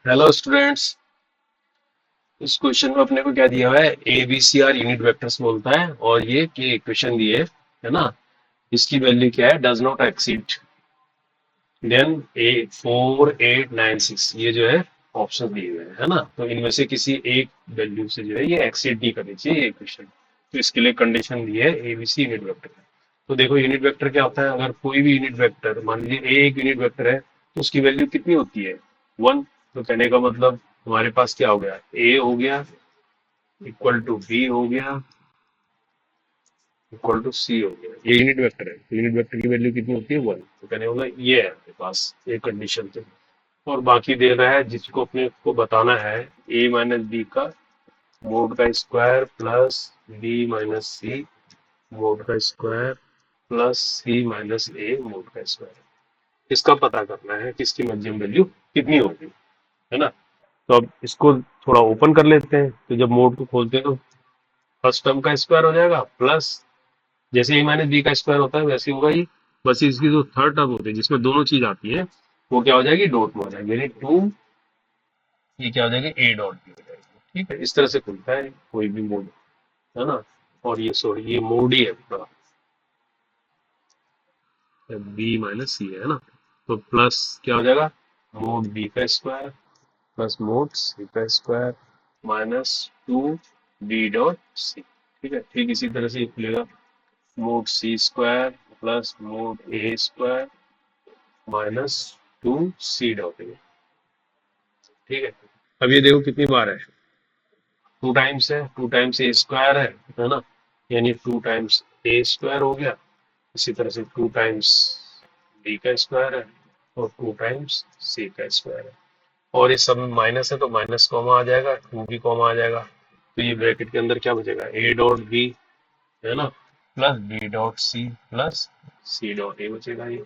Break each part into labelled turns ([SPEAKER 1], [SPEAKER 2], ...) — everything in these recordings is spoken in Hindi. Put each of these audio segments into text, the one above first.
[SPEAKER 1] Hello students. इस क्वेश्चन में अपने को क्या दिया हुआ है? A B C are unit vectors बोलता है और ये के इक्वेशन दिए है ना। इसकी वैल्यू क्या है? Does not exceed then a 4 8 9 6, ये जो है ऑप्शन दिए हुए हैं है ना। तो इनमें से किसी एक वैल्यू से जो है ये एक्सीड नहीं करनी चाहिए ये इक्वेशन। तो इसके लिए कंडीशन दी है A B C unit vector. तो देखो यूनिट वेक्टर क्या होता है? अगर कोई भी यूनिट वेक्टर, मान लीजिए ए एक यूनिट वेक्टर है, तो उसकी वैल्यू कितनी होती है? 1। तो कहने का मतलब हमारे पास क्या हो गया? ए हो गया इक्वल टू बी हो गया इक्वल टू सी हो गया। ये यूनिट वेक्टर है, तो यूनिट वेक्टर की वैल्यू कितनी होती है? 1। तो कहने होगा ये है आपके पास एक कंडीशन। तो और बाकी दे रहा है जिसको अपने को बताना है ए माइनस बी का मोड का square plus B minus C mod का square plus C minus A mod का स्क्वायर। इसका पता करना है कि इसकी मैक्सिमम वैल्यू कितनी होगी, है ना। तो अब इसको थोड़ा ओपन कर लेते हैं। तो जब मोड को खोलते हैं तो फर्स्ट टर्म का स्क्वायर हो जाएगा प्लस, जैसे ए माइनस बी का स्क्वायर होता है वैसे होगा ही। बस इसकी जो थर्ड टर्म होती है जिसमें दोनों चीज आती है वो क्या हो जाएगी? डॉट में हो जाएगी, यानी टू, ये क्या हो जाएगी? ए डॉट बी हो जाएगी। ठीक है, इस तरह से खुलता है कोई भी मोड, है ना। और ये सॉरी ये मोड ही है पूरा, बी माइनस सी है ना। तो प्लस क्या हो जाएगा? मोड बी का स्क्वायर प्लस मोड सी का square minus two B dot C. ठीक है, ठीक इसी तरह से ये खुलेगा mod C square plus mod A square minus two C dot A. ठीक है, अब ये देखो कितनी बार है? टू टाइम्स है, टू टाइम्स ए स्क्वायर है ना, यानी टू टाइम्स ए स्क्वायर हो गया। इसी तरह से टू टाइम्स बी का स्क्वायर है और टू टाइम्स सी का स्क्वायर है। और इस सब में माइनस है तो माइनस कॉमा आ जाएगा, टू भी कॉमा आ जाएगा। तो ये ब्रैकेट के अंदर क्या बचेगा? ए डॉट बी, है ना, plus B dot C plus C dot A बचेगा। ये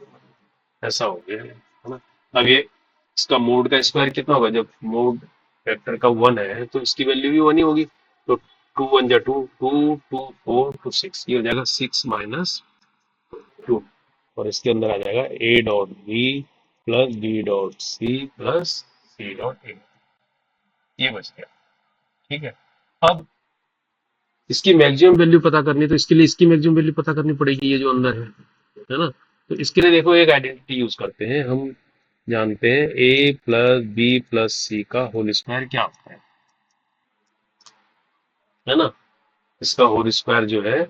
[SPEAKER 1] ऐसा हो गया है ना। अब ये इसका मोड का स्क्वायर कितना होगा? जब मोड वेक्टर का 1 है तो इसकी वैल्यू भी 1 ही होगी। तो टू वन जा two, two two four two six, ये हो जाएगा 6 माइनस 2। और इसके अंदर आ जाएगा A dot B plus B dot C plus C dot A, ये बच गया। ठीक है, अब इसकी मैक्सिमम वैल्यू पता करनी है तो इसके लिए इसकी मैक्सिमम वैल्यू पता करनी पड़ेगी, ये जो अंदर है ना। तो इसके लिए देखो एक आइडेंटिटी यूज करते हैं हम। जानते हैं ए प्लस बी प्लस सी का होल स्क्वायर क्या होता है ना। इसका होल स्क्वायर जो है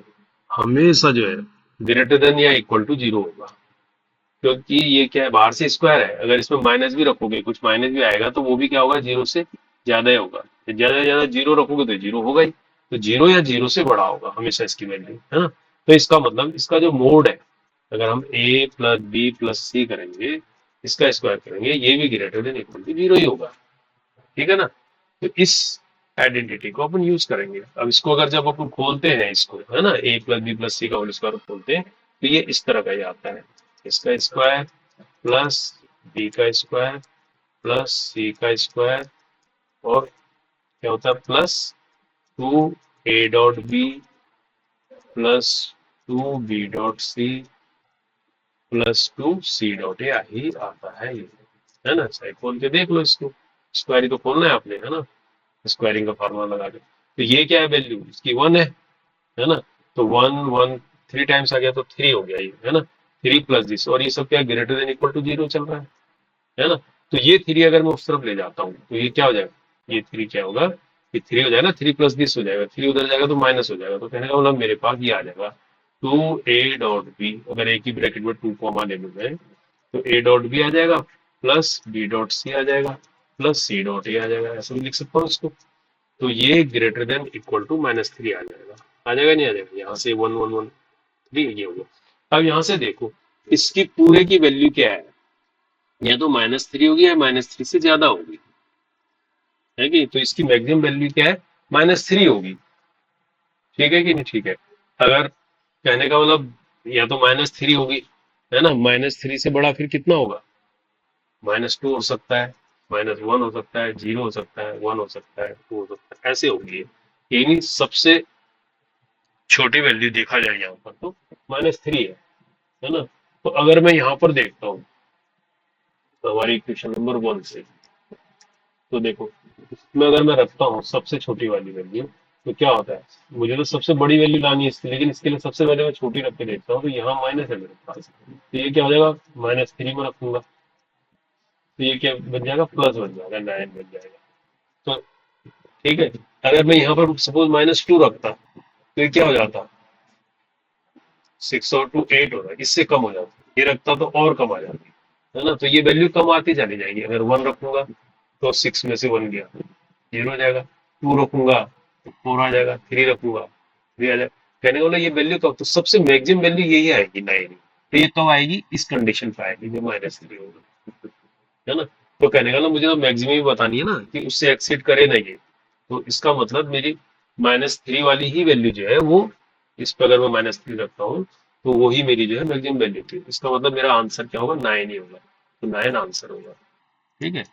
[SPEAKER 1] हमेशा जो है ग्रेटर देन या इक्वल टू 0 होगा। क्योंकि ये क्या है? बाहर से स्क्वायर है, अगर इसमें माइनस भी रखोगे, कुछ माइनस भी आएगा तो वो भी क्या होगा? 0 से ज्यादा ही होगा। ज्यादा से ज्यादा 0 रखोगे तो 0 होगा ही। तो 0 या 0 से बड़ा होगा हमेशा इसकी वैल्यू, है ना। तो इसका मतलब इसका जो मोड है, अगर हम ए प्लस बी प्लस सी करेंगे, इसका स्क्वायर करेंगे, ये भी ग्रेटर देन इक्वल टू 0 ही होगा। ठीक है ना। तो इस आइडेंटिटी को अपन यूज करेंगे। अब इसको अगर जब अपन खोलते हैं इसको, है ना, ए प्लस बी प्लस सी का होल स्क्वायर खोलते हैं तो ये इस तरह का ही आता है। इसका स्क्वायर प्लस बी का स्क्वायर प्लस सी का स्क्वायर और क्या होता है? Plus two A dot B plus two B dot C plus two C dot A ही आता है ये, है ना। चाहे खोल के देख लो इसको, स्क्वायर ही तो खोलना है आपने, है ना, स्क्वायरिंग का फार्मूला लगा के। तो ये क्या है? वैल्यू इसकी 1 है ना। तो 1 1 3 टाइम्स आ गया तो 3 हो गया ये, है ना। 3 प्लस दिस, और ये सब क्या? ग्रेटर देन इक्वल टू 0 चल रहा है ना। तो ये 3 अगर मैं उस तरफ ले जाता हूँ तो ये क्या हो जाएगा? ये 3 क्या होगा? ये 3 हो जाएगा, 3 प्लस दिस हो जाएगा, 3 उधर जाएगा तो माइनस हो जाएगा। तो कहने का मतलब मेरे पास ये आ जाएगा टू ए डॉट बी, अगर एक ही ब्रैकेट में टू कॉमा ले लूँ मैं, तो ए डॉट बी आ जाएगा प्लस बी डॉट सी आ जाएगा प्लस सी डॉट ए आ जाएगा। ऐसा भी लिख सकता हूँ इसको। तो ये ग्रेटर देन इक्वल टू -3 आ जाएगा। आ जाएगा नहीं आ जाएगा? यहाँ से 1 1 1 3 ये होगा। अब यहाँ से देखो इसकी पूरे की वैल्यू क्या है? या तो -3 होगी या -3 से ज्यादा होगी, है कि? तो इसकी मैक्सिमम वैल्यू क्या है? -3 होगी। ठीक है कि नहीं? ठीक है, अगर कहने का मतलब या तो -3 होगी, है ना। -3 से बड़ा फिर कितना होगा? -2 हो सकता है, -1 हो सकता है, 0 हो सकता है, 1 हो सकता है, 2 हो सकता है, ऐसे होगी ये। यानी सबसे छोटी वैल्यू देखा जाए यहाँ पर तो -3 है ना। तो अगर मैं यहाँ पर देखता हूँ तो हमारी इक्वेशन नंबर 1 से, तो देखो, इसमें अगर मैं रखता हूँ सबसे छोटी वाली वैल्यू, तो क्या होता है, मुझे तो सबसे बड़ी वैल्यू लानी है इसकी, लेकिन इसके लिए सबसे पहले मैं छोटी रख के देखता हूँ, तो यहाँ माइनस है मेरे पास, तो ये क्या हो जाएगा, -3 में रखूंगा, तो ये क्या बन जाएगा, प्लस बन जाएगा, 9 बन जाएगा। तो ठीक है, अगर मैं यहाँ पर सपोज -2 रखता, तो ये क्या हो जाता, 6 और 2 8 हो रहा है, इससे कम हो जाता, ये रखता तो और कम आ जाती, है ना, तो ये वैल्यू कम आती चली जाएगी। अगर 1 रखूंगा तो 6 में से 1 गया, 0 हो जाएगा, 2 रखूंगा तो 4 आ जाएगा, 3 रखूंगा 3 आ जाएगा। कहने वाला ये वैल्यू कब, तो सबसे मैक्सिमम वैल्यू यही आएगी 9, तो ये कब आएगी, इस कंडीशन पे आएगी जो -3 होगा, है ना। तो कहने का ना, मुझे तो मैक्सिमम ही बतानी है ना, कि उससे एक्सीड करे ना ये, तो इसका मतलब मेरी -3 वाली ही वैल्यू जो है वो, इस पर अगर मैं -3 रखता हूँ, तो वही मेरी जो है मैक्सिमम वैल्यू थी, इसका मतलब मेरा आंसर क्या होगा, 9 ही होगा, तो 9 आंसर होगा। ठीक है।